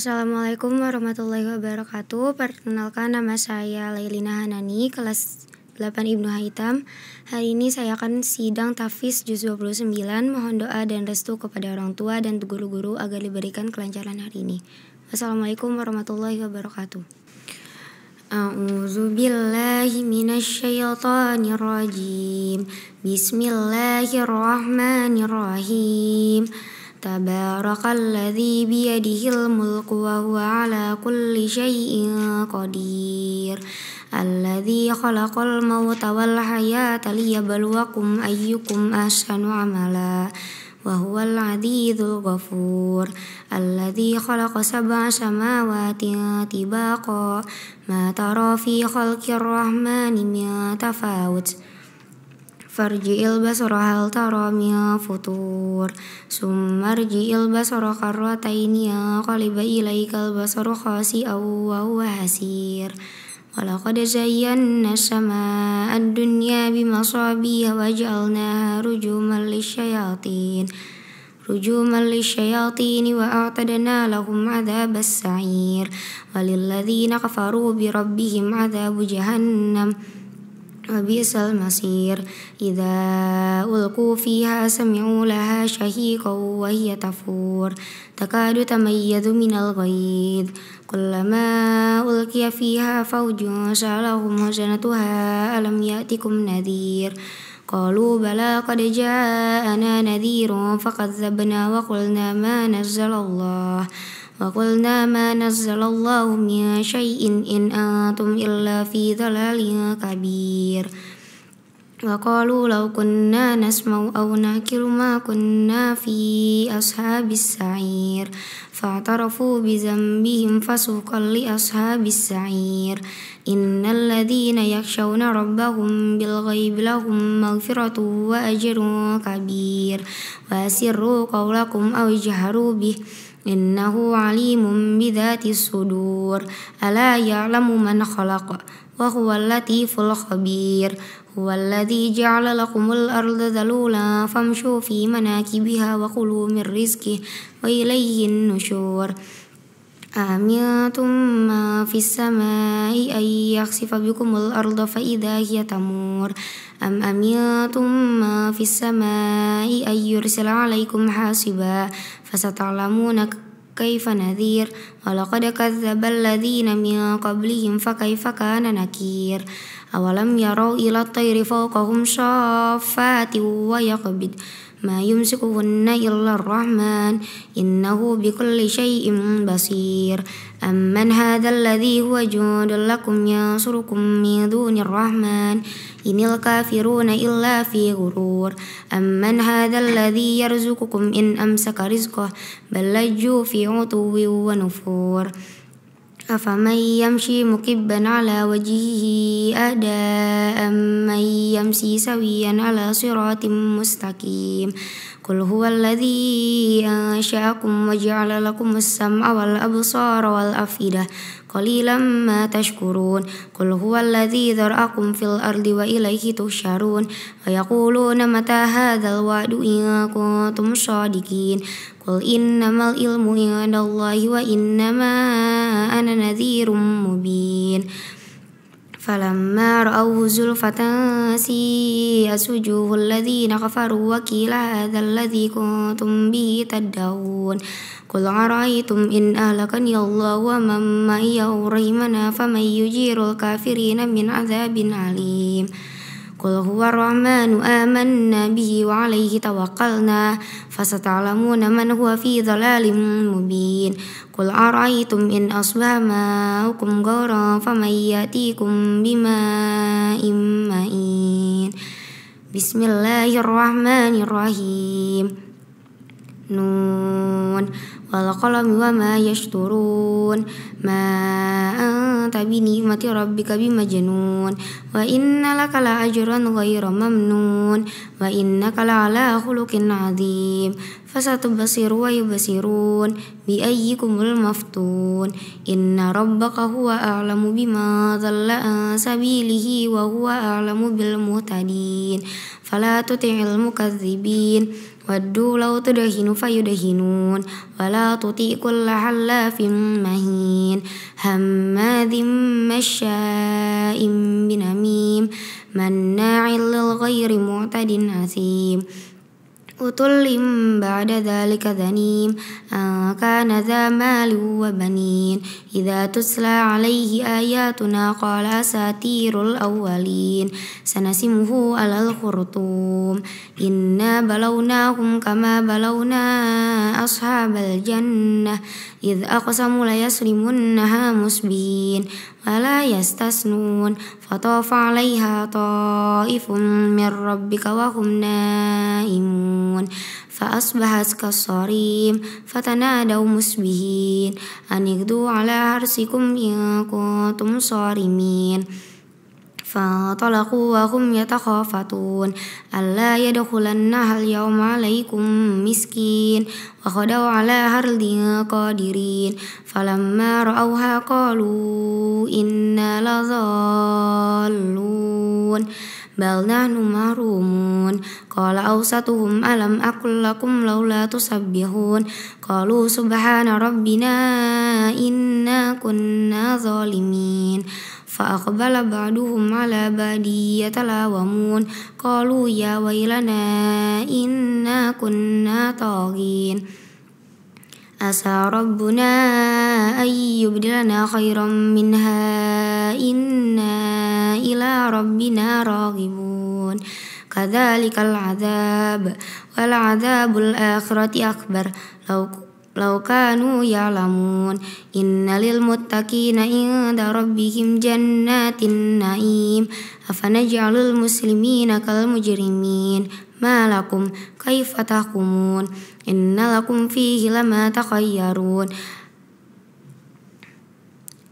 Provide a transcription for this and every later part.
Assalamualaikum warahmatullahi wabarakatuh. Perkenalkan, nama saya Lailina Hanani, kelas 8 Ibnu Haitam. Hari ini saya akan sidang tahfiz juz 29. Mohon doa dan restu kepada orang tua dan guru-guru agar diberikan kelancaran hari ini. Wassalamualaikum warahmatullahi wabarakatuh. A'udzu billahi minasyaitonir rajim. Bismillahirrahmanirrahim. Tabarakalladzi biyadihil mulku wa huwa ala kulli syai'in qadir. Alladzi khalaqal mauta wal hayata liyabluwakum ayyukum ahsanu amala. Wa huwal azizul ghafur. Alladzi khalaqa sab'a samawati tibaqa. Ma tara fi khalqir rahmani min tafawut. Farji'il basara hal tara min futur. Summarji'il basara karrataini yanqalibu ilaikal basaru khasi'aw wa huwa hasir. Walaqad zayyana as-samaa'a ad-dunya bimasabiha wa ja'alnaha rujuman lisyayatin wa a'tadna lahum 'adzabas sa'ir. Walilladzina kafaru bi rabbihim 'adzabu jahannam وبئس المصير. إذا ألقوا فيها سمعوا لها شهيقا وهي تفور تكاد تميز من الغيظ. كلما ألقي فيها فوج سألهم خزنتها ألم يأتكم نذير. قالوا بلى قد جاءنا نذير فكذبنا وقلنا ما نزل الله من شيء إن أنتم إلا في ضلال كبير. وقالوا لو كنا نسمع أو نعقل ما كنا في أصحاب السعير. فاعترفوا بذنبهم فسوقا لأصحاب السعير. إن الذين يخشون ربهم بالغيب لهم مغفرة وأجر كبير. وأسروا قولكم أو اجهروا به إنه عليم بذات الصدور. ألا يعلم من خلق وهو اللطيف الخبير. هو الذي جعل لكم الأرض ذلولا فامشوا في مناكبها وكلوا من رزقه وإليه النشور. أأمنتم ما في السماء أن يخسف بكم الأرض فإذا هي تمور. أم أمنتم ما في السماء أن يرسل عليكم حاصبا فستعلمون كيف نذير. ولقد كذب الذين من قبلهم فكيف كان نكير. أولم يروا إلى الطير فوقهم صافات ويقبض ما يمسكهن إلا الرحمن إنه بكل شيء بصير. أمن هذا الذي هو جند لكم ينصركم من دون الرحمن إن الكافرون إلا في غرور. أمن هذا الذي يرزقكم إن أمسك رزقه بل لجوا في عتو ونفور. أفمن يمشي مكبا على وجهه أهدى أمن يمشي سويا على صراط مستقيم. قل هو الذي أنشأكم وجعل لكم السمع والأبصار والأفئدة قليلا ما تشكرون. قل هو الذي ذرأكم في الأرض وإليه تحشرون. ويقولون متى هذا الوعد إن كنتم صادقين. قل إنما العلم عند الله وإنما أنا نذير مبين. فلما رأوه زلفة سيئت وجوه الذين كفروا وقيل هذا الذي كنتم به تدعون. قل أرأيتم إن أهلكني الله ومن معي أو رحمنا فمن يجير الكافرين من عذاب أليم. قل هو الرحمن آمنا به وعليه توكلنا فستعلمون من هو في ضلال مبين. قل أرأيتم إن أصبح ماؤكم غورا فمن يأتيكم بماء معين. بسم الله الرحمن الرحيم. نون والقلم وما يسطرون. ما أنت بنعمة ربك بمجنون. وإن لك لأجرا غير ممنون. وإنك لعلى خلق عظيم. فستبصر ويبصرون بأيكم المفتون. إن ربك هو أعلم بما ضل عن سبيله وهو أعلم بالمهتدين. فلا تطع المكذبين ودوا لو تدهن فيدهنون ولا تطع كل حلاف مهين هماذ مشاء بنميم مناع للغير معتد أثيم عتل بعد ذلك ذنيم أن كان ذا مال وبنين إذا تتلى عليه آياتنا قال أساطير الأولين سنسمه على الخرطوم إنا بلوناهم كما بلونا أصحاب الجنة إذ أقسموا ليصرمنها مسبحين ولا يستثنون فطاف عليها طائف من ربك وهم نائمون فأصبحت كالصريم فتنادوا مسبحين أن اغدوا على حرثكم إن كنتم صارمين فانطلقوا وهم يتخافتون ألا يدخلنها اليوم عليكم مسكين وغدوا على حرد قادرين فلما رأوها قالوا إنا لضالون بل نحن محرومون قال أوسطهم ألم أقل لكم لولا تسبحون قالوا سبحان ربنا إنا كنا ظالمين فأقبل بعضهم على بعض يتلاومون قالوا يا ويلنا إنا كنا طاغين عسى ربنا أن يبدلنا خيرا منها إنا إلى ربنا راغبون كذلك العذاب ولعذاب الآخرة أكبر لو كانوا يعلمون إن للمتقين عند ربهم جنات النعيم أفنجعل المسلمين كالمجرمين ما لكم كيف تحكمون إن لكم فيه لما تخيرون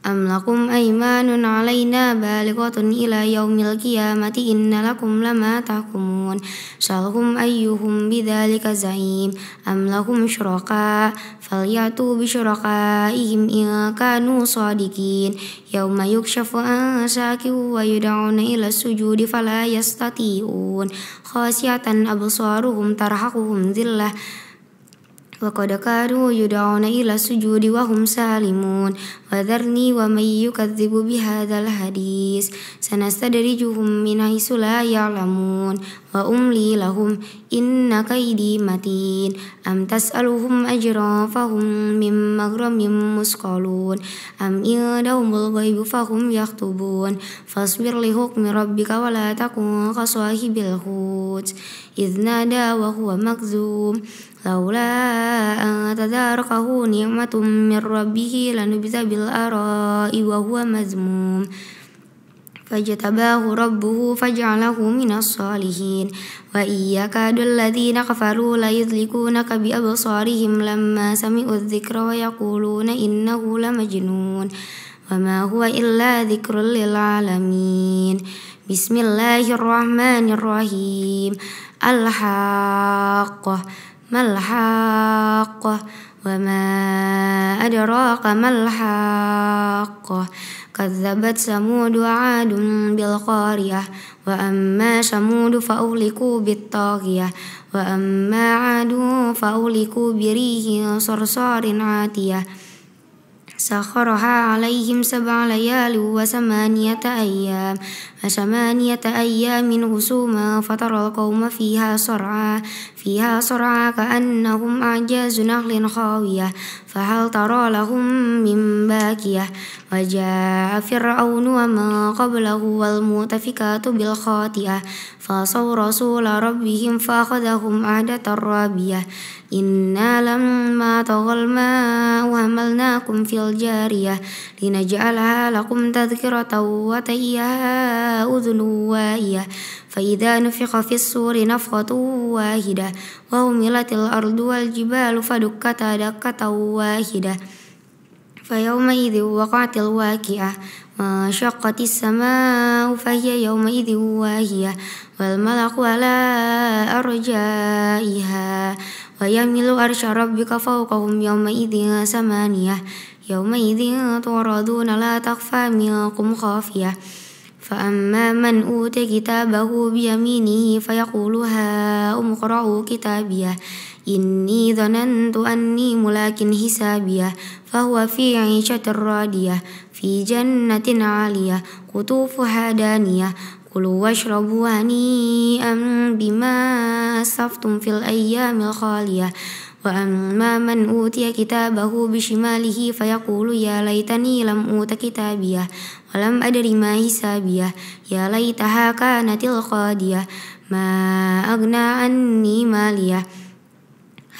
أم لكم أيمان علينا بالغة إلى يوم القيامة إن لكم لما تحكمون سلهم أيهم بذلك زعيم أم لهم شركاء فليأتوا بشركائهم إن كانوا صادقين يوم يكشف عن ساق ويدعون إلى السجود فلا يستطيعون خاشعة أبصارهم ترهقهم ذلة وقد كانوا يدعون إلى السجود وهم سالمون وذرني ومن يكذب بهذا الحديث سنستدرجهم من حيث لا يعلمون وأملي لهم إن كيدي متين أم تسألهم أجرا فهم من مغرم مثقلون أم عندهم الغيب فهم يكتبون فاصبر لحكم ربك ولا تكن كصاحب الحوت إذ نادى وهو مكذوم لولا أن تداركه نعمة من ربه لنبذ بالأراء وهو مذموم فاجتباه ربه فجعله من الصالحين وإن يكاد الذين كفروا ليزلقونك بأبصارهم لما سمعوا الذكر ويقولون إنه لمجنون وما هو إلا ذكر للعالمين بسم الله الرحمن الرحيم الحاقة ما الحاقة وما أدراك ما الحاقة كذبت ثمود وعاد بالقارية وأما ثمود فأهلكوا بالطاغية وأما عاد فأهلكوا بريح صرصار عاتية سخرها عليهم 7 ليال و8 أيام حسوما فترى القوم فيها صرعى كأنهم أعجاز نخل خاوية فهل ترى لهم من باكية وجاء فرعون ومن قبله والمؤتفكات بالخاطئة فعصوا رسول ربهم فأخذهم عهدة رابية إنا لما طغى الماء حملناكم في الجارية لنجعلها لكم تذكرة وتعيها أذن واعية فإذا نفخ في الصور نفخة واحدة وهملت الأرض والجبال فدكتا دكة واحدة فيومئذ وقعت الواقعة وانشقت السماء فهي يومئذ واهية والملك على أرجائها ويحمل عرش ربك فوقهم يومئذ 8 يومئذ تعرضون لا تخفى منكم خافية فأما من أوتي كتابه بيمينه فيقول هاؤم اقرءوا كتابيه إني ظننت أني ملاك حسابيه فهو في عيشة راضية في جنة عالية قطوفها دانية كلوا واشربوا هنيئا بما أسلفتم في الأيام الخالية وأما من أوتي كتابه بشماله فيقول يا ليتني لم أوت كتابيه ولم أدر ما حسابيه يا ليتها كانت القاضية ما أغنى عني ماليه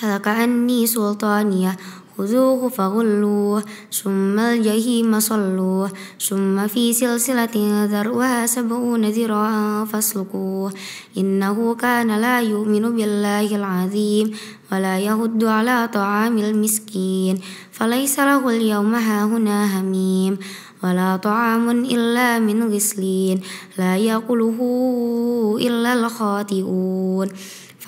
هلك عني سلطانيه خذوه فغلوه ثم الجحيم صلوه ثم في سلسلة ذرعها 70 ذراعا فاسلكوه إنه كان لا يؤمن بالله العظيم ولا يهد على طعام المسكين فليس له اليوم هاهنا هميم ولا طعام إلا من غسلين لا يأكله إلا الخاطئون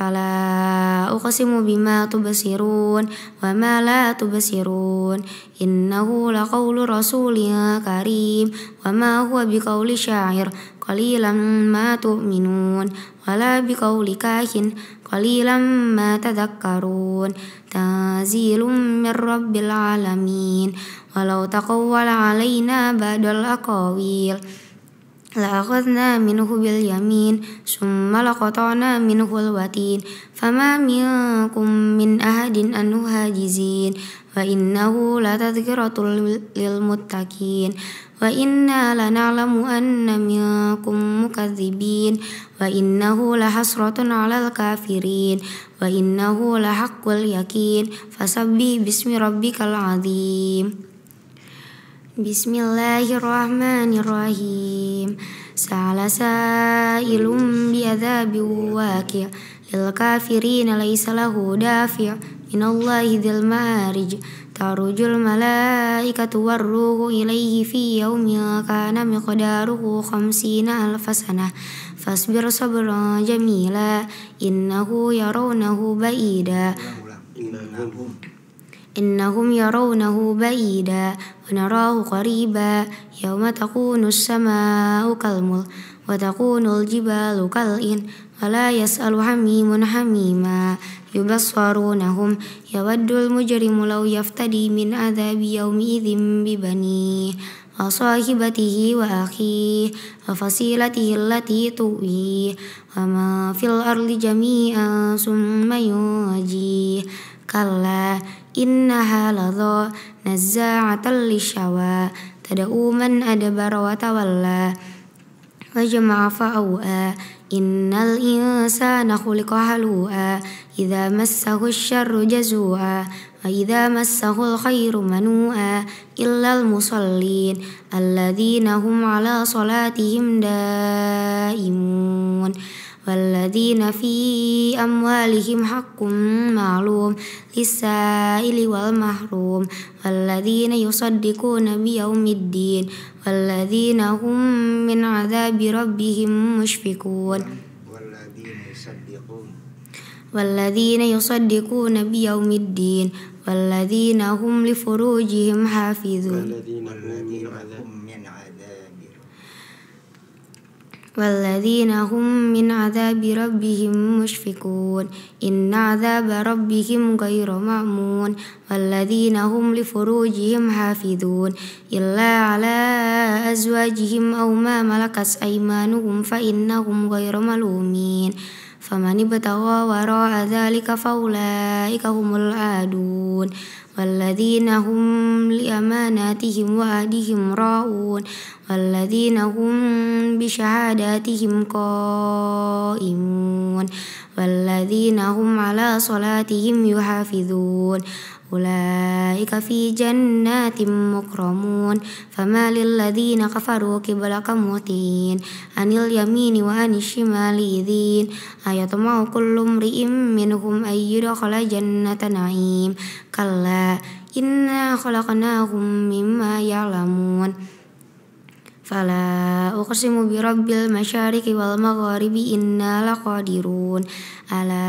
فلا أقسم بما تبصرون وما لا تبصرون إنه لقول رسول كريم وما هو بقول شاعر قليلا ما تؤمنون ولا بقول كاهن قليلا ما تذكرون تنزيل من رب العالمين ولو تقول علينا بعض الأقاويل لأخذنا منه باليمين ثم لقطعنا منه الوتين فما منكم من أحد عنه حاجزين وإنه لتذكرة للمتقين وإنا لنعلم أن منكم مكذبين وإنه لحسرة على الكافرين وإنه لحق اليقين فسبح باسم ربك العظيم بسم الله الرحمن الرحيم سأل سائل بعذاب واقع للكافرين ليس له دافع من الله ذي المعارج تعرج الملائكة والروح إليه في يوم كان مقداره 50,000 سنة فاصبر صبرا جميلا إنهم يرونه بعيدا ونراه قريبا يوم تكون السماء كالمهل وتكون الجبال كالعهن ولا يسأل حميم حميما يبصرونهم يود المجرم لو يفتدي من عذاب يومئذ ببنيه وصاحبته وأخيه وفصيلته التي تؤويه وما في الأرض جميعا ثم ينجيه كلا إنها لظى نزاعة للشوى تدعو من أدبر وتولى وجمع فأوعى إن الإنسان خلق هلوعا إذا مسه الشر جزوعا وإذا مسه الخير منوعا إلا المصلين الذين هم على صلاتهم دائمون والذين في أموالهم حق معلوم للسائل والمحروم والذين يصدقون بيوم الدين والذين هم من عذاب ربهم مشفقون والذين يصدقون بيوم الدين والذين هم لفروجهم حافظون والذين هم من عذاب ربهم مشفقون إن عذاب ربهم غير مأمون والذين هم لفروجهم حافظون إلا على أزواجهم أو ما ملكت أيمانهم فإنهم غير ملومين فمن ابتغى وراء ذلك فأولئك هم العادون والذين هم لأماناتهم وعهدهم راعون والذين هم بشهاداتهم قائمون والذين هم على صلاتهم يحافظون أولئك في جنات مكرمون فما للذين كفروا قبلك مهطعين عن اليمين وعن الشمال عزين أيطمع كل امرئ منهم أن يدخل جنة نعيم كلا إنا خلقناهم مما يعلمون فلا أقسم برب المشارق والمغارب إنا لقادرون على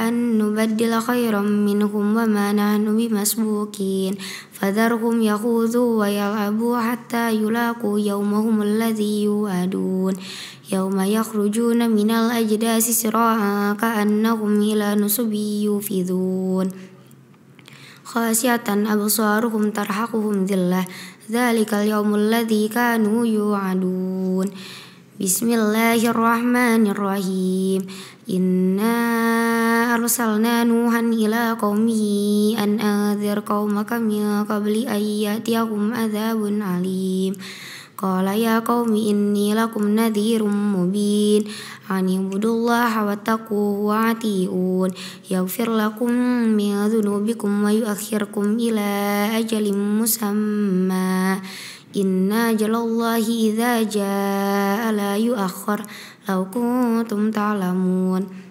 أن نبدل خيرا منهم وما نحن بمسبوقين فذرهم يخوضوا ويلعبوا حتى يلاقوا يومهم الذي يوعدون يوم يخرجون من الأجداث سراعا كأنهم إلى نصب يوفضون خاشعة أبصارهم ترهقهم ذلة ذلك اليوم الذي كانوا يوعدون بسم الله الرحمن الرحيم إنا أرسلنا نوحا إلى قومه أن أنذر قومك من قبل أن يأتيهم عذاب عليم قال يا قوم إني لكم نذير مبين أن اعبدوا الله واتقوه وأطيعون يغفر لكم من ذنوبكم ويؤخركم إلى أجل مسمى إن أجل الله إذا جاء لا يؤخر لو كنتم تعلمون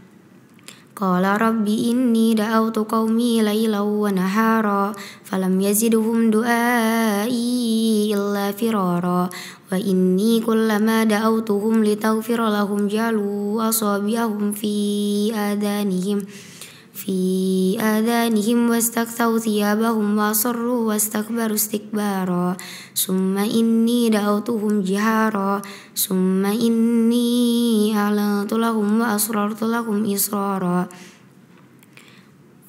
قال رب إني دعوت قومي ليلا ونهارا فلم يزدهم دعائي إلا فرارا وإني كلما دعوتهم لتغفر لهم جعلوا أصابعهم في آذانهم واستكثوا ثيابهم وأصروا واستكبروا استكبارا ثم إني دعوتهم جهارا ثم إني أعلنت لهم وأسررت لهم إسرارا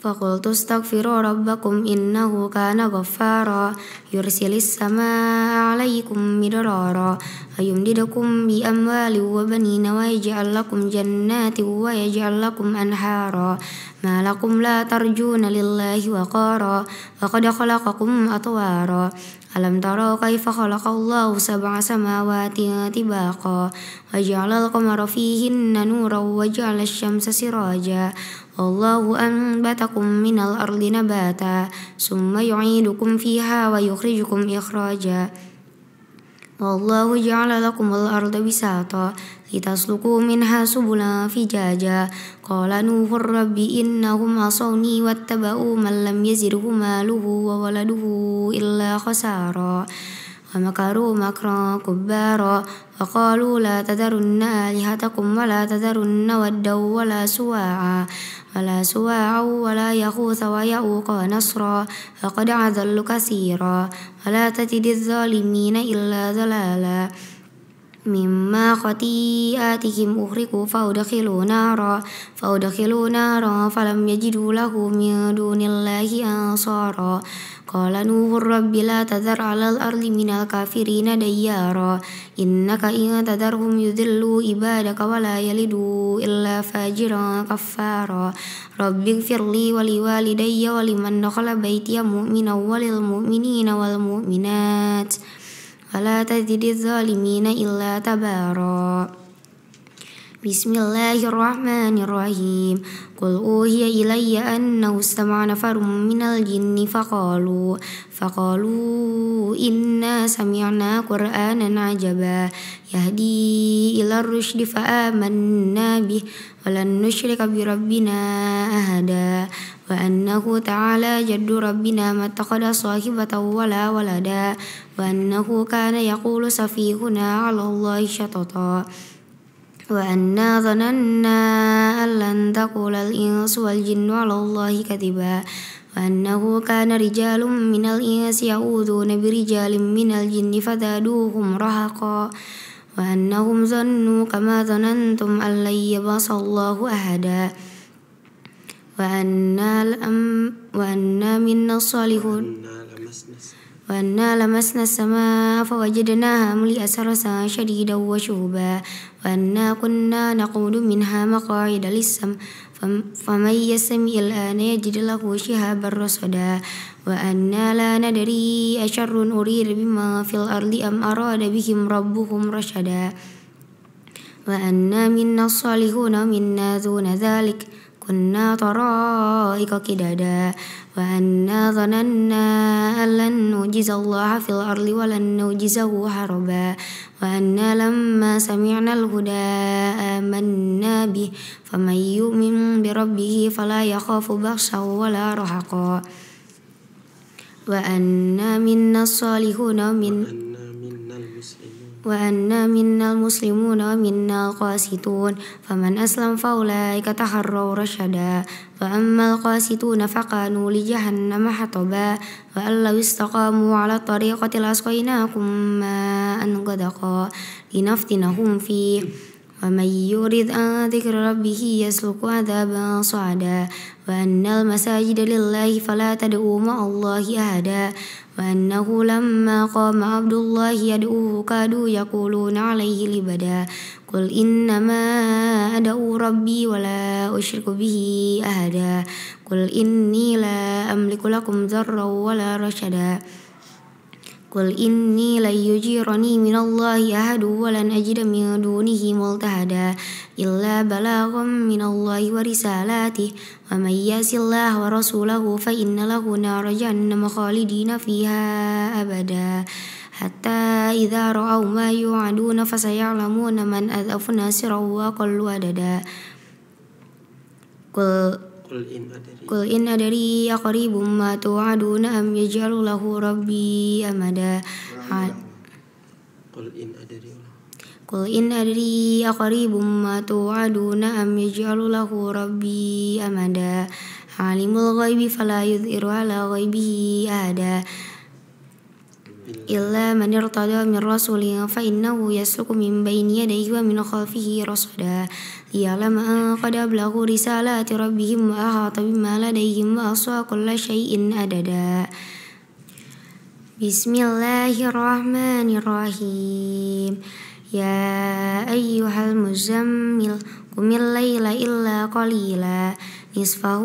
فقلت استغفروا ربكم إنه كان غفارا يرسل السماء عليكم مدرارا ويمددكم بأموال وبنين ويجعل لكم جنات ويجعل لكم أنهارا ما لكم لا ترجون لله وقارا وقد خلقكم أطوارا ألم تروا كيف خلق الله 7 سماوات طباقا وجعل القمر فيهن نورا وجعل الشمس سراجا والله أنبتكم من الأرض نباتا ثم يعيدكم فيها ويخرجكم إخراجا والله جعل لكم الأرض بساطا لتسلكوا منها سبلا فجاجا قال نوح رب إنهم عصوني واتبعوا من لم يزده ماله وولده إلا خسارا ومكروا مكرا كبارا وقالوا لا تذرن آلهتكم ولا تذرن ودا ولا سواعا ولا يغوث ويعوق ونسرا فقد أضلوا كثيرا ولا تزد الظالمين إلا ضلالا مما خطيئاتهم أغرقوا فأدخلوا نارا فلم يجدوا له من دون الله أنصارا قال نوح رب لا تذر على الأرض من الكافرين ديارا إنك إن تذرهم يذلوا عبادك ولا يلدوا إلا فاجرا كفارا رب اغفر لي ولوالدي ولمن دخل بيتي مؤمنا وللمؤمنين والمؤمنات ولا تزد الظالمين إلا تبارا بسم الله الرحمن الرحيم قل أوحي إلي أنه استمع نفر من الجن فقالوا إنا سمعنا قرآنا عجبا يهدي إلى الرشد فآمنا به ولن نشرك بربنا أحدا وأنه تعالى جد ربنا ما اتخذ صاحبة ولا ولدا وأنه كان يقول سفيهنا على الله شططا وأنا ظننا أن لن تقول الإنس والجن على الله كذبا وأنه كان رجال من الإنس يعوذون برجال من الجن فزادوهم رهقا وأنهم ظنوا كما ظننتم أن لن يبعث الله أحدا وأنا منا الصالحون وأنا لمسنا السماء فوجدناها ملئت حرسا شديدا وشهبا وأنا كنا نقعد منها مقاعد للسمع فمن يستمع الآن يجد له شهابا رصدا وأنا لا ندري أشر أريد بما في الأرض أم أراد بهم ربهم رشدا وأنا منا الصالحون ومنا دون ذلك كنا طرائق قددا وأنا ظننا أن لن نعجز الله في الأرض ولن نعجزه هربا وأنا لما سمعنا الهدى آمنا به فمن يؤمن بربه فلا يخاف بخسا ولا رهقا وأنا منا الصالحون وأنا منا المسلمون ومنا القاسطون فمن أسلم فأولئك تحروا رشدا وأما القاسطون فكانوا لجهنم حطبا وأن لو استقاموا على الطريقة لأسقيناهم ماء غدقا لنفتنهم فيه ومن يرد عن ذكر ربه يسلك عذابا صعدا وأن المساجد لله فلا تدعوا مع الله أحدا وأنه لما قام عبد الله يدعوه كادوا يقولون عليه لبدا قل إنما أدعو ربي ولا أشرك به أحدا قل إني لا أملك لكم ضرا ولا رشدا قل إني لن يجيرني من الله أحد ولن أجد من دونه ملتحدا إلا بلاغا من الله ورسالاته ومن يعص الله ورسوله فإن له نار جهنم خالدين فيها أبدا حتى إذا رأوا ما يوعدون فسيعلمون من أضعف ناصرا وأقل عددا قل إن أدري أقريب ما توعدون أم يجعل له ربي أمدا قل إن أدري أقريب ما توعدون أم يجعل له ربي أمدا عالم الغيب فلا يظهر على غيبه أحدا إلا من ارتضى من رسول فإنه يسلك من بين يديه ومن خلفه رصدا ليعلم أن قد أبلغوا رسالات ربهم وأحاط بما لديهم وأحصى كل شيء عددا بسم الله الرحمن الرحيم يا أيها المزمل قم الليل إلا قليلا نصفه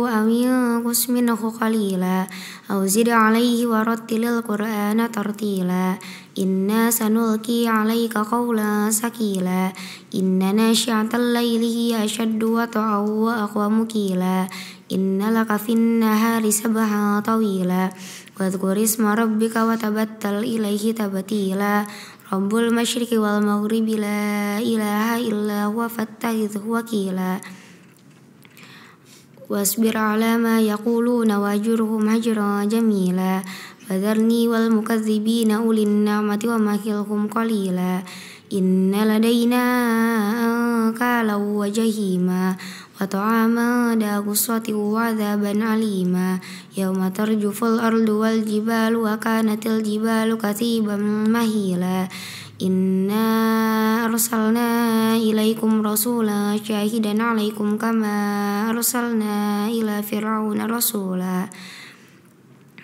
أو ينقص منه قليلا أو زد عليه ورتل القرآن ترتيلا إنا سنلقي عليك قولا ثقيلا إن ناشئة الليل هي أشد وطئا وأقوم قيلا إن لك في النهار سبحا طويلا واذكر اسم ربك وتبتل إليه تبتيلا رب المشرق والمغرب لا إله إلا هو فاتخذه وكيلا واصبر على ما يقولون واهجرهم هجرا جميلا فذرني والمكذبين أولي النعمة ومهلهم قليلا إن لدينا أنكالا وجحيما وطعاما ذا غصة وعذابا عليما يوم ترجف الأرض والجبال وكانت الجبال كثيبا مهيلا إنا أرسلنا إليكم رسولا شاهدا عليكم كما أرسلنا إلى فرعون رسولا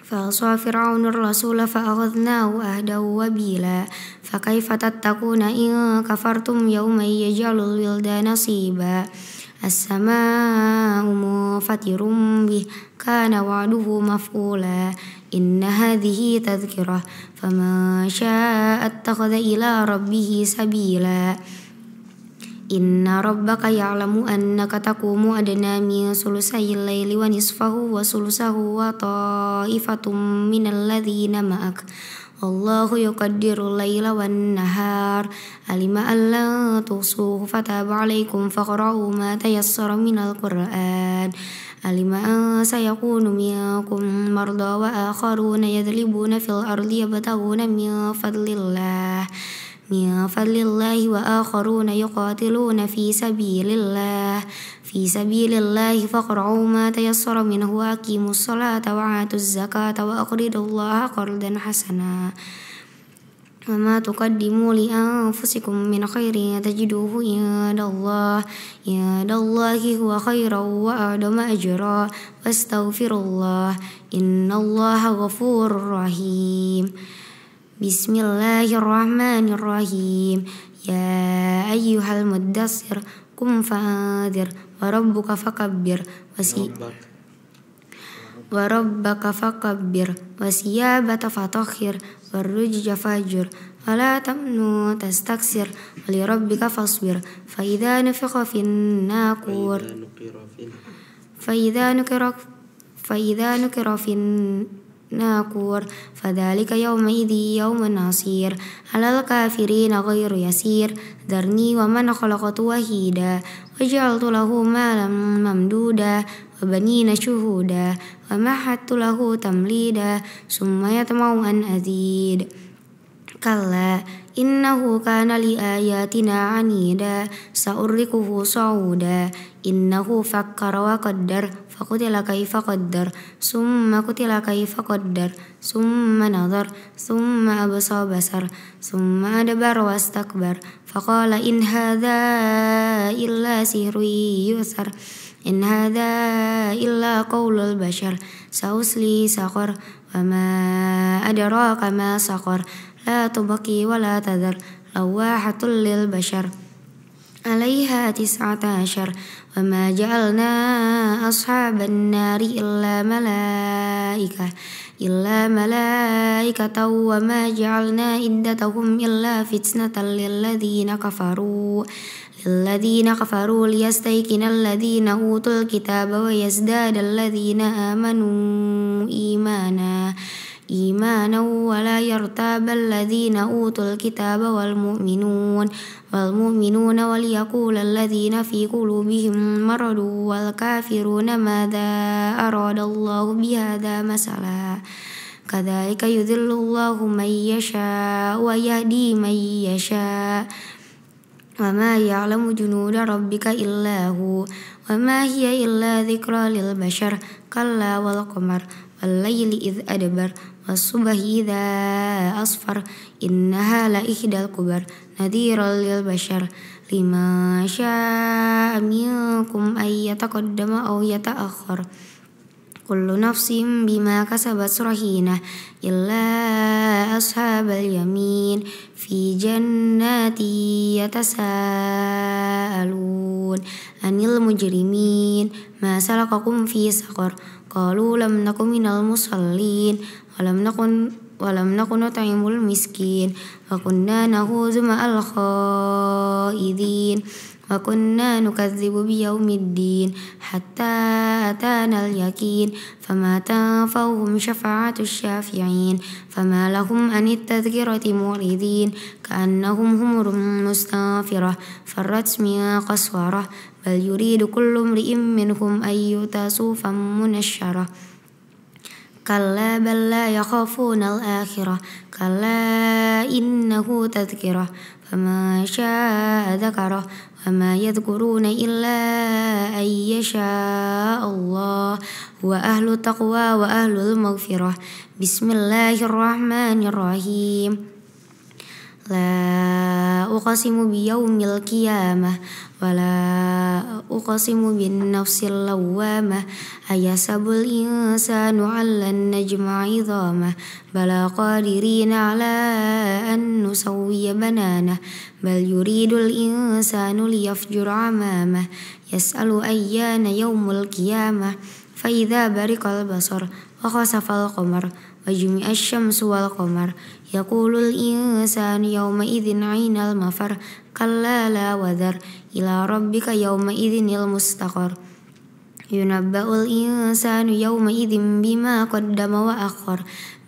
فعصى فرعون الرسول فأخذناه أهدا وبيلا فكيف تتقون إن كفرتم يوما يجعل الولدان صيبا السماء منفطر به كان وعده مفعولا إن هذه تذكرة فمن شاء اتخذ إلى ربه سبيلا إن ربك يعلم أنك تقوم أدنى من ثلثي الليل ونصفه وثلثه وطائفة من الذين معك والله يقدر الليل والنهار علم أن لن تحصوه فتاب عليكم فاقرؤوا ما تيسر من القرآن علم أن سيكون منكم مرضى وآخرون يضربون في الأرض يبتغون من فضل الله وآخرون يقاتلون في سبيل الله فاقرؤوا ما تيسر منه وأقيموا الصلاة وآتوا الزكاة وأقرضوا الله قرضا حسنا وما تقدموا لأنفسكم من خير تجدوه عند الله هو خيرا وأعظم أجرا واستغفروا الله إن الله غفور رحيم بسم الله الرحمن الرحيم يا أيها المدثر قم فأنذر وربك فكبر وثيابك فطهر والرجز فاهجر ولا تمنن تستكثر ولربك فاصبر فإذا نفخ في الناقور فذلك يومئذ يوم عسير على الكافرين غير يسير ذرني ومن خلقت وحيدا وجعلت له مالا ممدودا وبنين شهودا ومهدت له تمهيدا ثم يطمع أن أزيد كلا إنه كان لآياتنا عنيدا سأرهقه صعودا إنه فكر وقدر فقتل كيف قدر ثم قتل كيف قدر ثم نظر ثم أبصر بصر ثم أدبر واستكبر فقال إن هذا إلا سحر يؤثر إن هذا إلا قول البشر سأصلي سقر وما أدراك ما سقر لا تبقي ولا تذر لواحة للبشر عليها 19 وما جعلنا أصحاب النار إلا ملائكة وما جعلنا عدتهم إلا فتنة للذين كفروا ليستيقن الذين أوتوا الكتاب ويزداد الذين آمنوا إيمانا ولا يرتاب الذين أوتوا الكتاب والمؤمنون وليقول الذين في قلوبهم مرض والكافرون ماذا أراد الله بهذا مثلا كذلك يذل الله من يشاء ويهدي من يشاء وما يعلم جنود ربك إلا هو وما هي إلا ذكرى للبشر كلا والقمر والليل إذ أدبر والصبح إذا أصفر إنها لإحدى الكبر نذيرا للبشر لمن شاء منكم أن يتقدم أو يتأخر كل نفس بما كسبت رهينة إلا أصحاب اليمين في جنات يتساءلون عن المجرمين ما سلككم في سقر قالوا لم نكن من المصلين ولم نكن نطعم المسكين وكنا نخوض مع الخائضين وكنا نكذب بيوم الدين حتى أتانا اليقين فما تنفعهم شفاعة الشافعين فما لهم عن التذكرة معرضين كأنهم حمر مستنفرة فرت من قسورة بل يريد كل امرئ منهم أن يؤتى صحفا منشرة كلا بل لا يخافون الآخرة كلا إنه تذكرة فمن شاء ذكره وما يذكرون إلا أن يشاء الله وأهل التقوى وأهل المغفرة بسم الله الرحمن الرحيم لا أقسم بيوم القيامة ولا أقسم بالنفس اللوامة أيحسب الإنسان أن لن نجمع عظامه بلى قادرين على أن نسوي بنانه بل يريد الإنسان ليفجر أمامه يسأل أيان يوم القيامة فإذا برق البصر وخسف القمر وجمع الشمس والقمر يقول الإنسان يومئذ أين المفر كلا لا وزر إلى ربك يومئذ المستقر ينبأ الإنسان يومئذ بما قدم وأخر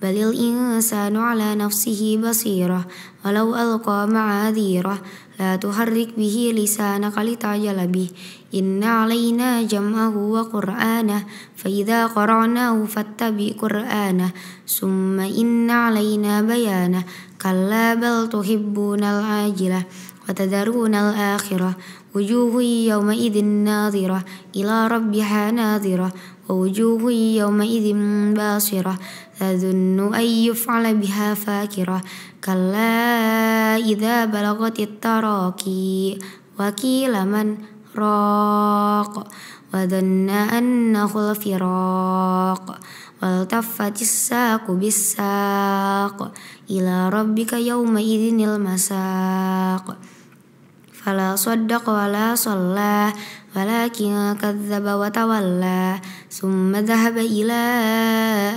بل الإنسان على نفسه بصيرة ولو ألقى معاذيره لا تحرك به لسانك لتعجل به إن علينا جمعه وقرآنه فإذا قرأناه فاتبع قرآنه ثم إن علينا بيانه كلا بل تحبون العاجلة وتذرون الآخرة وجوه يومئذ ناظرة إلى ربها ناظرة ووجوه يومئذ باصرة تظن أن يفعل بها فاكرة كلا إذا بلغت التراقي وقيل من راق وظن أنه الفراق والتفت الساق بالساق إلى ربك يومئذ المساق فلا صدق ولا صلى ولكن كذب وتولى ثم ذهب إلى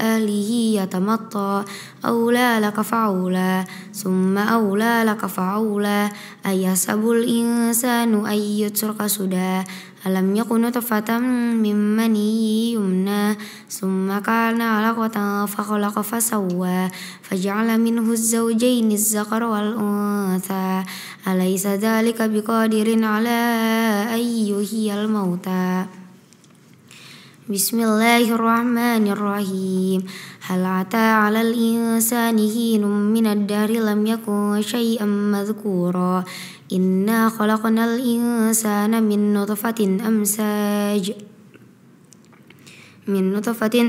أهله يتمطى أولى لك فأولى ثم أولى لك فأولى أيحسب الإنسان أن يترك سدى ألم يكن نطفة من مني يمنى ثم كان علقة فخلق فسوى فجعل منه الزوجين الذكر والأنثى أليس ذلك بقادر على أن يحيي الموتى Bismillahirrahmanirrahim. Hal ata 'alal insani hinum minad dahri lam yakun syai'an madhkura. Inna khalaqnal insana min nutfatin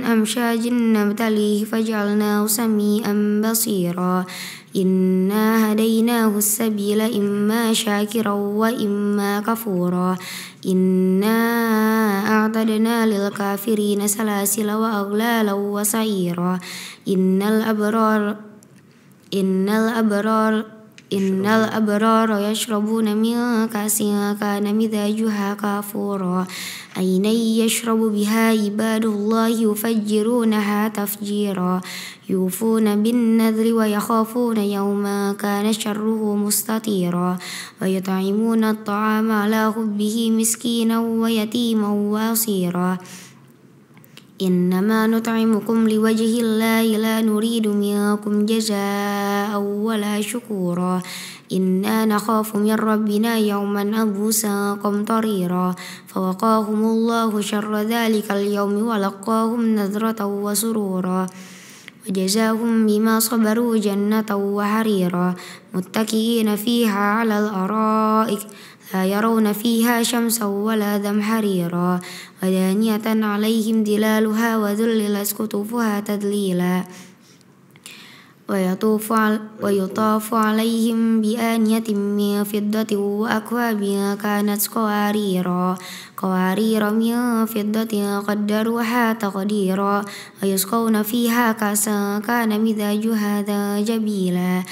amsyajin nabtalihi faj'alnahu sami'an basira. Inna hadainahu as-sabila imma syakiran wa imma kafura. Inna a'tadna lil kafirina salasila wa aghlalan wa sa'ira. Innal abrara yashrabuna min ka'sin kana mizajuha kafura. Aynan yashrabu biha ibadullahi yufajjirunaha tafjira. Yufuna bin nadhri wa yakhafuna yawman kana sharruhu mustatira. Wa yut'imuna at-ta'ama ala hubbihi miskinan wa yatiman wa asira. Innama nut'imukum liwajhillahi la nuridu minkum jazaa'an wala syukura. Inna nakhafu min rabbina yawman abusan qamtarira. Fawaqahumullahu syarra dhalikal yawmi wa laqahum nadratan wa surura. Wajazahum bima sabaru jannatan wa harira. Muttaki'ina fiha 'alal ara'ik la yarawna fiha syamsan wala dhamharira. Wadaniyatan 'alaihim dilaluha wa dhullilat qutufuha tadlila. ويطاف عليهم بآنية من فضة وأكواب كانت قوارير من فضة قدروها تقديرا. ويسقون فيها كأسا كان مزاجها زنجبيلا.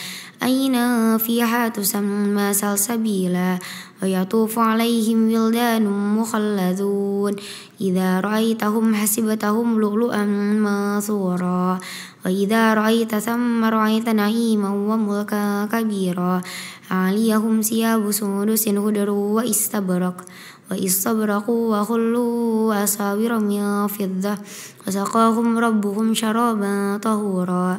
عينا فيها تسمى سلسبيلا. ويطوف عليهم ولدان مخلدون إذا رأيتهم حسبتهم لؤلؤا منثورا. وإذا رأيت ثم رأيت نعيما وملكا كبيرا. عاليهم ثياب سندس خضر واستبرقوا وحلوا أساور من فضة وسقاهم ربهم شرابا طهورا.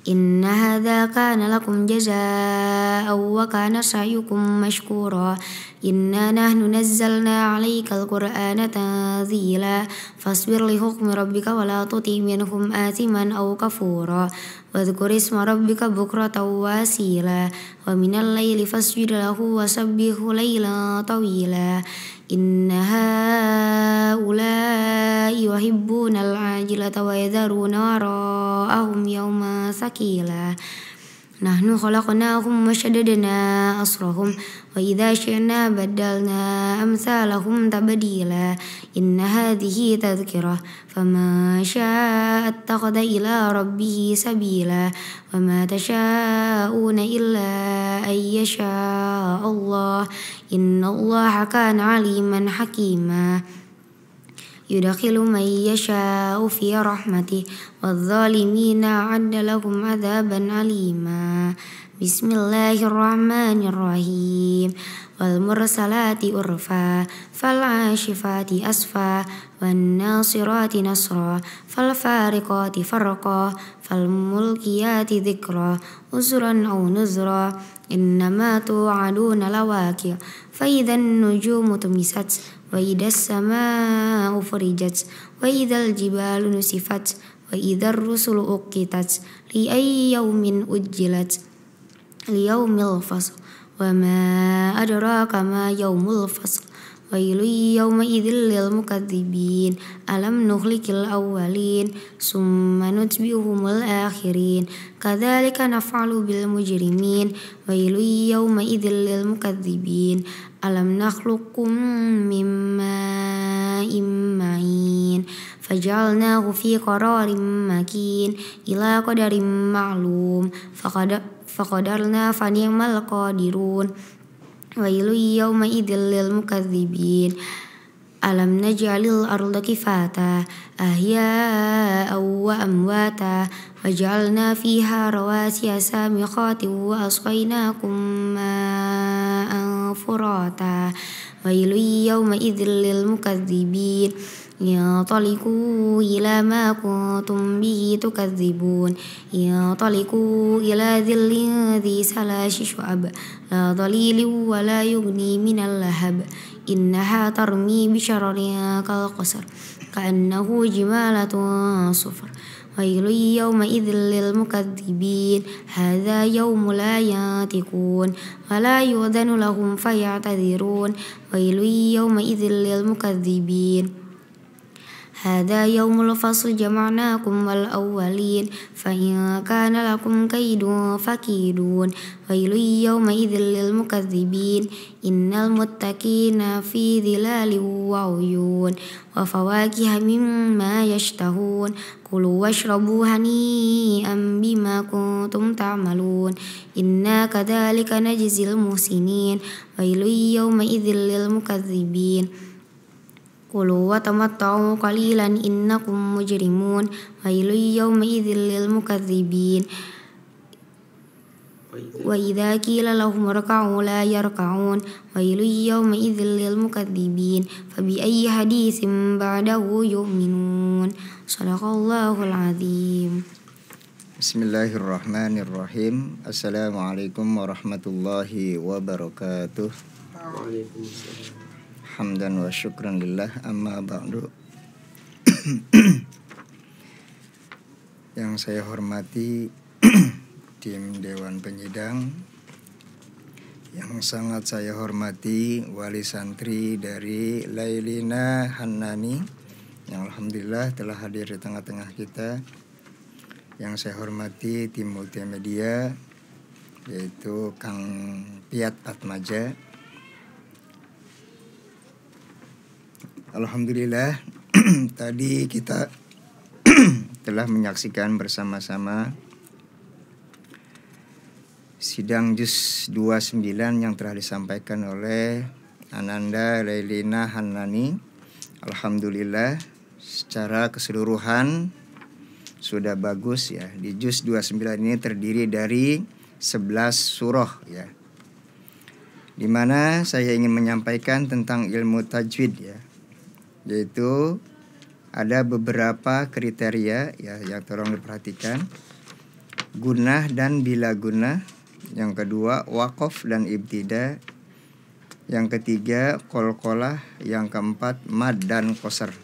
إن هذا كان لكم جزاء وكان سعيكم مشكورا. إنا نحن نزلنا عليك القرآن تنزيلا. فاصبر لحكم ربك ولا تطع منهم آثما أو كفورا. واذكر اسم ربك بكرة وأصيلا. ومن الليل فاسجد له وسبحه ليلا طويلا. إن هؤلاء يحبون العاجلة ويذرون وراءهم يوما ثقيلا. نحن خلقناهم وشددنا أسرهم وإذا شئنا بدلنا أمثالهم تبديلا. إن هذه تذكرة فمن شاء اتخذ إلى ربه سبيلا. وما تشاءون إلا أن يشاء الله. إن الله كان عليما حكيما. يدخل من يشاء في رحمته والظالمين أعد لهم عذابا أليما. بسم الله الرحمن الرحيم. والمرسلات عرفا فالعاشفات أسفا والناصرات نصرا فالفارقات فرقا فالملقيات ذكرا عذرا أو نذرا. إنما توعدون لواقع. فإذا النجوم طمست وإذا السماء فرجت وإذا الجبال نسفت وإذا الرسل أقتت لأي يوم أجلت. ليوم الفصل. وما أدراك ما يوم الفصل. ويل يومئذ للمكذبين. ألم نهلك الأولين ثم نتبعهم الآخرين كذلك نفعل بالمجرمين. ويل يومئذ للمكذبين. ألم نخلقكم من ماء مهين فجعلناه في قرار مكين إلى قدر معلوم فقدرنا فنعم القادرون. ويل يومئذ للمكذبين. ألم نجعل الأرض كفاتا أحياء وأمواتا وجعلنا فيها رواسي سامخات وأسقيناكم ماء فراتا. ويل يومئذ للمكذبين. انطلقوا إلى ما كنتم به تكذبون. انطلقوا إلى ظل ذي ثلاث شعب لا ظليل ولا يغني من اللهب. إنها ترمي بشرر كأنه جمالة صفر ويل يومئذ للمكذبين هذا يوم لا ينطقون ولا يؤذن لهم فيعتذرون ويل يومئذ للمكذبين هذا يوم الفصل جمعناكم والأولين فإن كان لكم كيد فكيدون ويل يومئذ للمكذبين إن المتقين في ظلال وعيون وفواكه مما يشتهون كلوا واشربوا هنيئا بما كنتم تعملون إنا كذلك نجزي المحسنين ويل يومئذ للمكذبين كلوا وتمتعوا قليلا إنكم مجرمون ويل يومئذ للمكذبين وإذا قيل لهم اركعوا لا يركعون ويل يومئذ للمكذبين فبأي حديث بعده يؤمنون صدق الله العظيم. Bismillahirrahmanirrahim. Assalamualaikum warahmatullahi wabarakatuh. Waalaikumsalam. Hamdan wa syukran lillah, amma ba'du. Yang saya hormati tim Dewan Penyidang, yang sangat saya hormati wali santri dari Lailina Hannani yang alhamdulillah telah hadir di tengah-tengah kita. Yang saya hormati tim multimedia, yaitu Kang Piat Atmaja. Alhamdulillah tadi kita telah menyaksikan bersama-sama sidang juz 29 yang telah disampaikan oleh Ananda Lailina Hannani. Alhamdulillah secara keseluruhan sudah bagus ya. Di juz 29 ini terdiri dari 11 surah ya. Di mana saya ingin menyampaikan tentang ilmu tajwid ya. Yaitu ada beberapa kriteria ya yang tolong diperhatikan. Gunnah dan bila gunnah. Yang kedua waqaf dan ibtida. Yang ketiga qalqalah. Yang keempat mad dan qasar.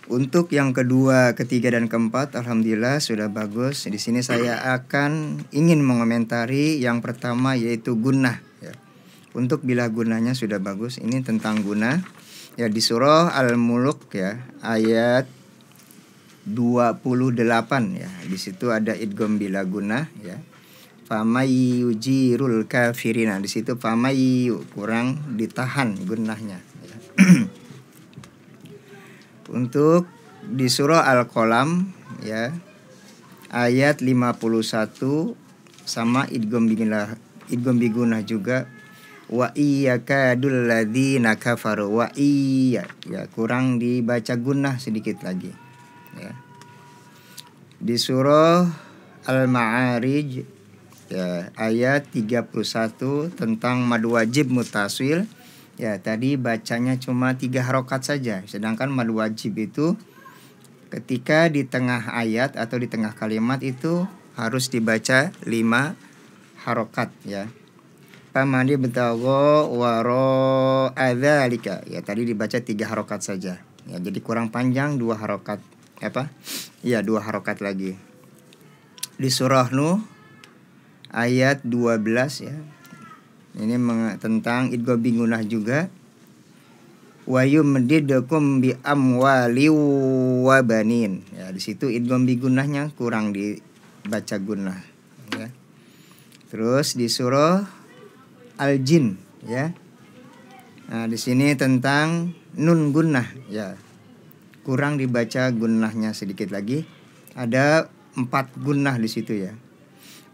Untuk yang kedua, ketiga dan keempat alhamdulillah sudah bagus. Di sini saya akan ingin mengomentari yang pertama yaitu gunnah ya. Untuk bila gunanya sudah bagus. Ini tentang guna ya, di surah Al-Mulk ya, ayat 28 ya. Di situ ada idgham bila guna ya. Famay yujirul kafirina. Di situ famay kurang ditahan gunahnya ya. Untuk di surah Al-Qalam ya, ayat 51 sama idgham bigunah juga. Wa iyyakadul ladzina kafaru. Wa iya ya, kurang dibaca gunnah sedikit lagi ya. Di surah Al-Ma'arij ya, ayat 31 tentang mad wajib mutasil ya, tadi bacanya cuma 3 harokat saja. Sedangkan mad wajib itu ketika di tengah ayat atau di tengah kalimat itu harus dibaca 5 harokat ya. Pamani betago waro adzalika ya, tadi dibaca 3 harokat saja ya, jadi kurang panjang 2 harokat apa ya, 2 harokat lagi. Di surah Nuh ayat 12 ya, ini tentang idgham bigunah juga. Wa yumdidukum bi amwali wa banin ya, di situ idgham bigunahnya kurang dibaca gunnah ya. Terus di surah Al-Jin ya. Nah, di sini tentang nun gunnah ya. Kurang dibaca gunnahnya sedikit lagi. Ada 4 gunnah di situ ya.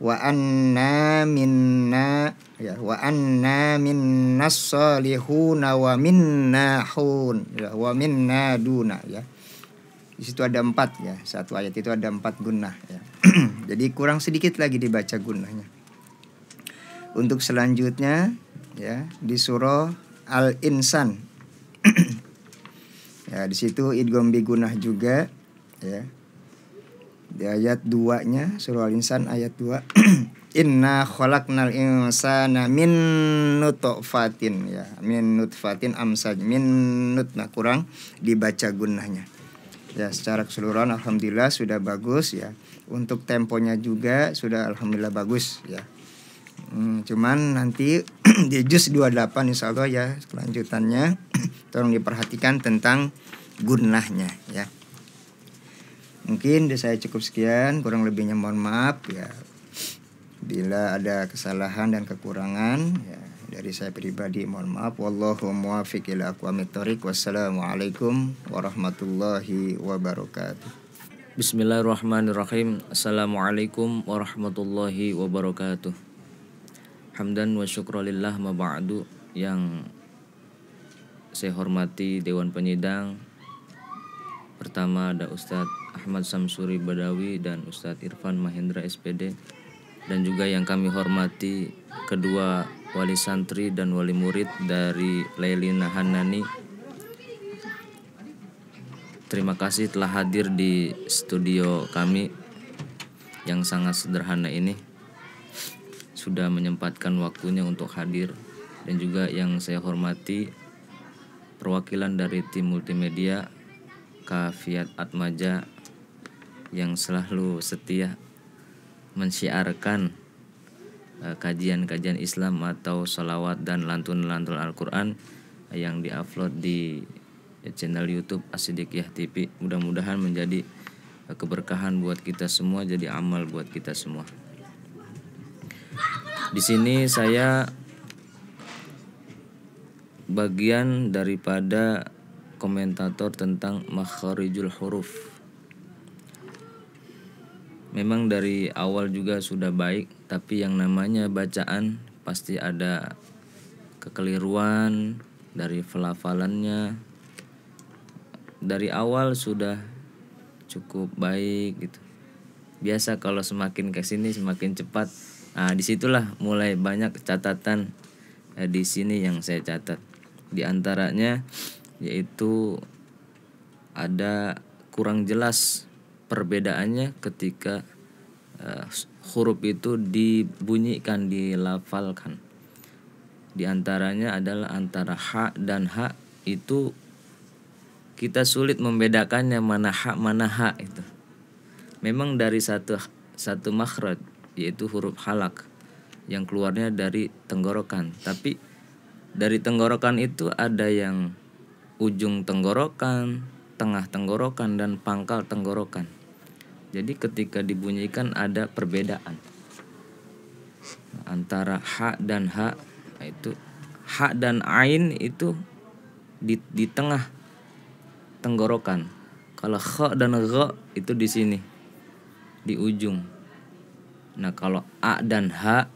Wa anna minna ya, wa anna minnas salihuna wa minna hun ya, wa minna duna ya. Di situ ada 4 ya. Satu ayat itu ada 4 gunnah ya. Jadi kurang sedikit lagi dibaca gunnahnya. Untuk selanjutnya ya, di surah Al-Insan ya, di situ idgham bigunah juga ya. Di ayat 2-nya surah Al-Insan ayat 2 Inna khalaqnal insana min nutfatin ya, min nutfatin amsaj, min nutfah, kurang dibaca gunnahnya. Ya, secara keseluruhan alhamdulillah sudah bagus ya. Untuk temponya juga sudah alhamdulillah bagus ya. Cuman nanti di juz 28 insyaallah ya kelanjutannya tolong diperhatikan tentang gunnahnya ya. Mungkin saya cukup sekian, kurang lebihnya mohon maaf ya. Bila ada kesalahan dan kekurangan ya, dari saya pribadi mohon maaf. Wallahu muwaffiq ila aqwamit thoriq. Wassalamualaikum warahmatullahi wabarakatuh. Bismillahirrahmanirrahim. Assalamualaikum warahmatullahi wabarakatuh. Hamdan wa syukrulillah ma ba'du. Yang saya hormati Dewan Penyidang, pertama ada Ustadz Ahmad Samsuri Badawi dan Ustadz Irfan Mahendra SPD, dan juga yang kami hormati kedua wali santri dan wali murid dari Lailina Hanani. Terima kasih telah hadir di studio kami yang sangat sederhana ini, sudah menyempatkan waktunya untuk hadir. Dan juga yang saya hormati perwakilan dari tim multimedia Kafiat Atmaja yang selalu setia mensyiarkan kajian-kajian Islam atau salawat dan lantun-lantun Al-Quran yang diupload di channel YouTube As-Siddiqiyah TV. Mudah-mudahan menjadi keberkahan buat kita semua, jadi amal buat kita semua. Di sini saya bagian daripada komentator tentang makharijul huruf. Memang dari awal juga sudah baik, tapi yang namanya bacaan pasti ada kekeliruan dari pelafalannya. Dari awal sudah cukup baik gitu. Biasa kalau semakin kesini semakin cepat. Nah, disitulah mulai banyak catatan di sini yang saya catat. Di antaranya yaitu ada kurang jelas perbedaannya ketika huruf itu dibunyikan, dilafalkan. Di antaranya adalah antara ha dan ha itu kita sulit membedakannya mana ha itu. Memang dari satu makhraj yaitu huruf halak yang keluarnya dari tenggorokan, tapi dari tenggorokan itu ada yang ujung tenggorokan, tengah tenggorokan, dan pangkal tenggorokan. Jadi ketika dibunyikan ada perbedaan antara ha dan ha. Itu ha dan ain itu di tengah tenggorokan. Kalau kha dan gha itu di sini, di ujung. Nah, kalau a dan ha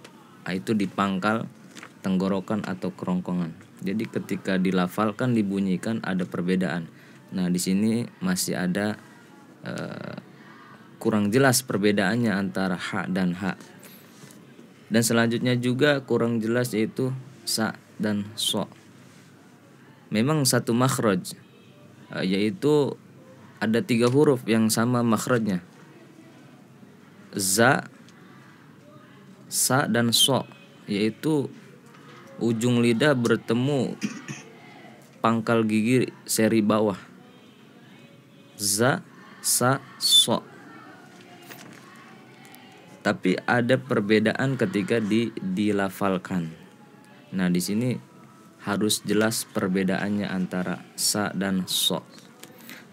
itu di pangkal tenggorokan atau kerongkongan. Jadi ketika dilafalkan, dibunyikan ada perbedaan. Nah, di sini masih ada kurang jelas perbedaannya antara ha dan ha. Dan selanjutnya juga kurang jelas yaitu sa dan so. Memang satu makhraj, yaitu ada 3 huruf yang sama makhrajnya, za, sa, dan so, yaitu ujung lidah bertemu pangkal gigi seri bawah, za, sa, so. Tapi ada perbedaan ketika dilafalkan. Nah, di sini harus jelas perbedaannya antara sa dan so.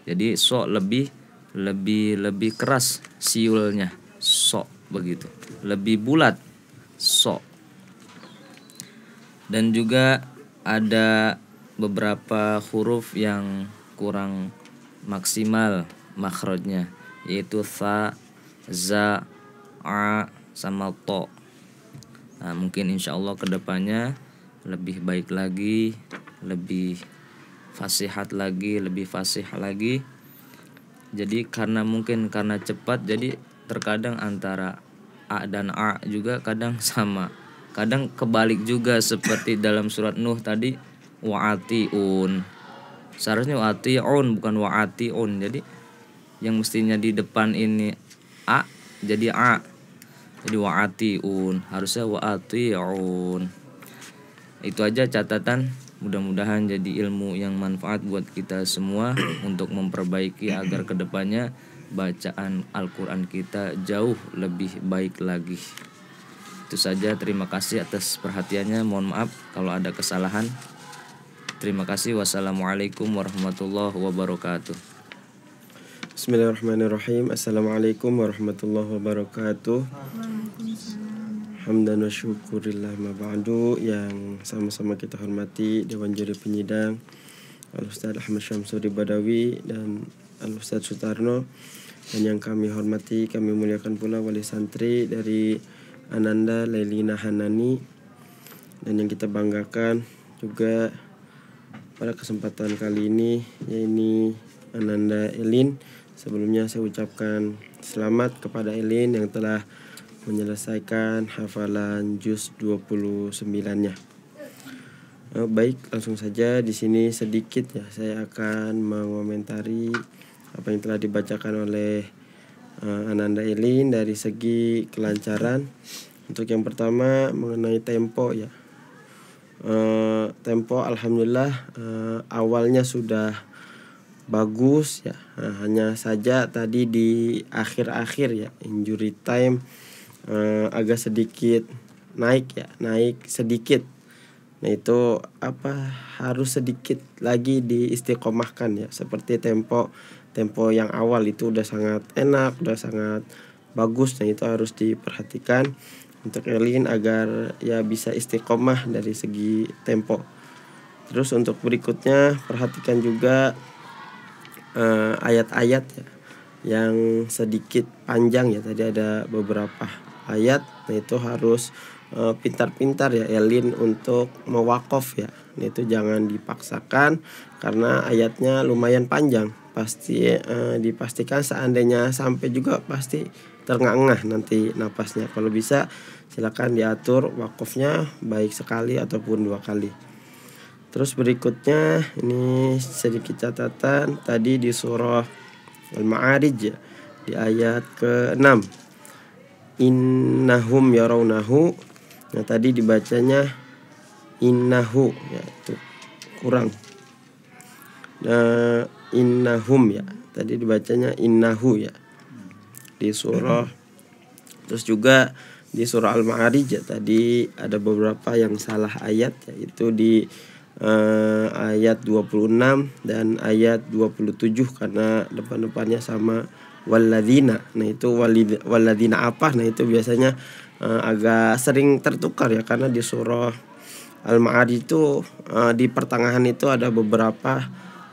Jadi so lebih keras siulnya, so begitu. Lebih bulat, so. Dan juga ada beberapa huruf yang kurang maksimal makhrajnya, yaitu tha, za, a, sama to. Nah, mungkin insyaallah kedepannya lebih baik lagi, lebih fasihat lagi, lebih fasih lagi. Jadi karena cepat, jadi terkadang antara a dan a juga kadang sama, kadang kebalik juga, seperti dalam surat Nuh tadi wa'atiun. Seharusnya wa'atiun bukan wa'atiun. Jadi yang mestinya di depan ini a jadi a. Jadi wa'atiun, harusnya wa'atiun. Itu aja catatan. Mudah-mudahan jadi ilmu yang manfaat buat kita semua untuk memperbaiki agar kedepannya bacaan Al-Quran kita jauh lebih baik lagi. Itu saja, terima kasih atas perhatiannya. Mohon maaf kalau ada kesalahan. Terima kasih. Wassalamualaikum warahmatullahi wabarakatuh. Bismillahirrahmanirrahim. Assalamualaikum warahmatullahi wabarakatuh. Hamdan wa syukurillah ma ba'du. Yang sama-sama kita hormati Dewan Juri Penyidang Al-Ustaz Ahmad Syamsuri Badawi dan Al-Ustaz Sutarno, dan yang kami hormati, kami muliakan pula wali santri dari Ananda Lailina Hanani, dan yang kita banggakan juga pada kesempatan kali ini yaitu Ananda Elin. Sebelumnya saya ucapkan selamat kepada Elin yang telah menyelesaikan hafalan juz 29-nya. Baik, langsung saja di sini sedikit ya saya akan mengomentari apa yang telah dibacakan oleh Ananda Elin dari segi kelancaran. Untuk yang pertama mengenai tempo ya. Tempo alhamdulillah awalnya sudah bagus ya. Hanya saja tadi di akhir-akhir ya injury time agak sedikit naik sedikit. Nah itu harus sedikit lagi diistiqomahkan ya, seperti tempo yang awal itu udah sangat enak, udah sangat bagus. Nah itu harus diperhatikan untuk Elin agar ya bisa istiqomah dari segi tempo. Terus untuk berikutnya perhatikan juga ayat-ayat ya yang sedikit panjang ya. Tadi ada beberapa ayat, nah itu harus pintar-pintar ya Elin untuk mewakaf ya. Nah itu jangan dipaksakan karena ayatnya lumayan panjang. Pasti dipastikan seandainya sampai juga pasti terengah-engah nanti napasnya. Kalau bisa silakan diatur wakafnya baik sekali ataupun 2 kali. Terus berikutnya ini sedikit catatan tadi di surah Al-Ma'arij ya, di ayat ke-6. Innahum yarawnahu. Nah tadi dibacanya innahu ya, itu kurang. Nah innahum ya, tadi dibacanya innahu ya di surah. Terus juga di surah Al-Ma'arij ya, tadi ada beberapa yang salah ayat, yaitu di ayat 26 dan ayat 27 karena depan-depannya sama walladzina. Nah itu walladzina apa? Nah itu biasanya agak sering tertukar ya, karena di surah Al-Ma'arij itu di pertengahan itu ada beberapa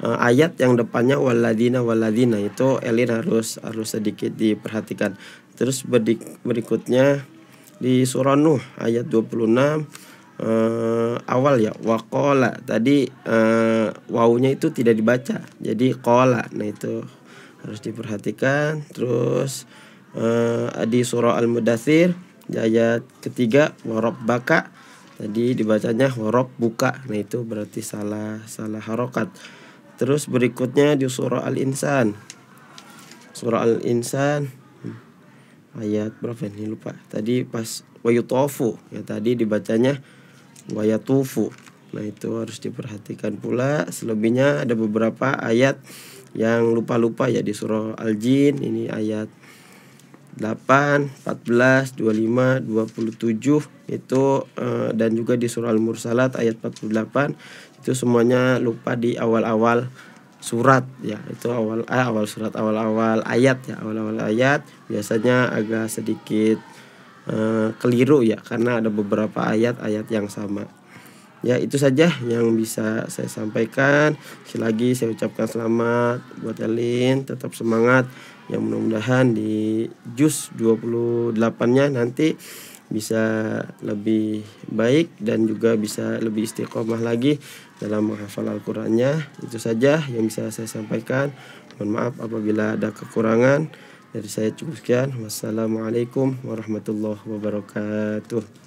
ayat yang depannya walladzina itu Elin harus sedikit diperhatikan. Terus berikutnya di surah Nuh ayat 26 awal ya, waqala. Tadi wawunya itu tidak dibaca, jadi qala. Nah itu harus diperhatikan. Terus di surah Al-Mudaththir di ayat ketiga warabbaka, tadi dibacanya warabbuka. Nah itu berarti salah harokat. Terus berikutnya di surah Al-Insan. Surah Al-Insan ayat berapa ini lupa. Tadi pas wayutofu ya, tadi dibacanya wayatufu. Nah itu harus diperhatikan pula. Selebihnya ada beberapa ayat yang lupa-lupa ya, di surah Al-Jin ini ayat 8, 14, 25, 27 itu dan juga di surah Al-Mursalat ayat 48 itu semuanya lupa di awal-awal surat ya. Itu awal surat, awal-awal ayat ya. Awal-awal ayat biasanya agak sedikit keliru ya, karena ada beberapa ayat-ayat yang sama. Ya itu saja yang bisa saya sampaikan. Sekali lagi saya ucapkan selamat buat Elin, tetap semangat. Yang mudah-mudahan di juz 28-nya nanti bisa lebih baik dan juga bisa lebih istiqomah lagi dalam menghafal Al-Qur'annya. Itu saja yang bisa saya sampaikan. Mohon maaf apabila ada kekurangan. Dari saya cukup sekian. Wassalamualaikum warahmatullahi wabarakatuh.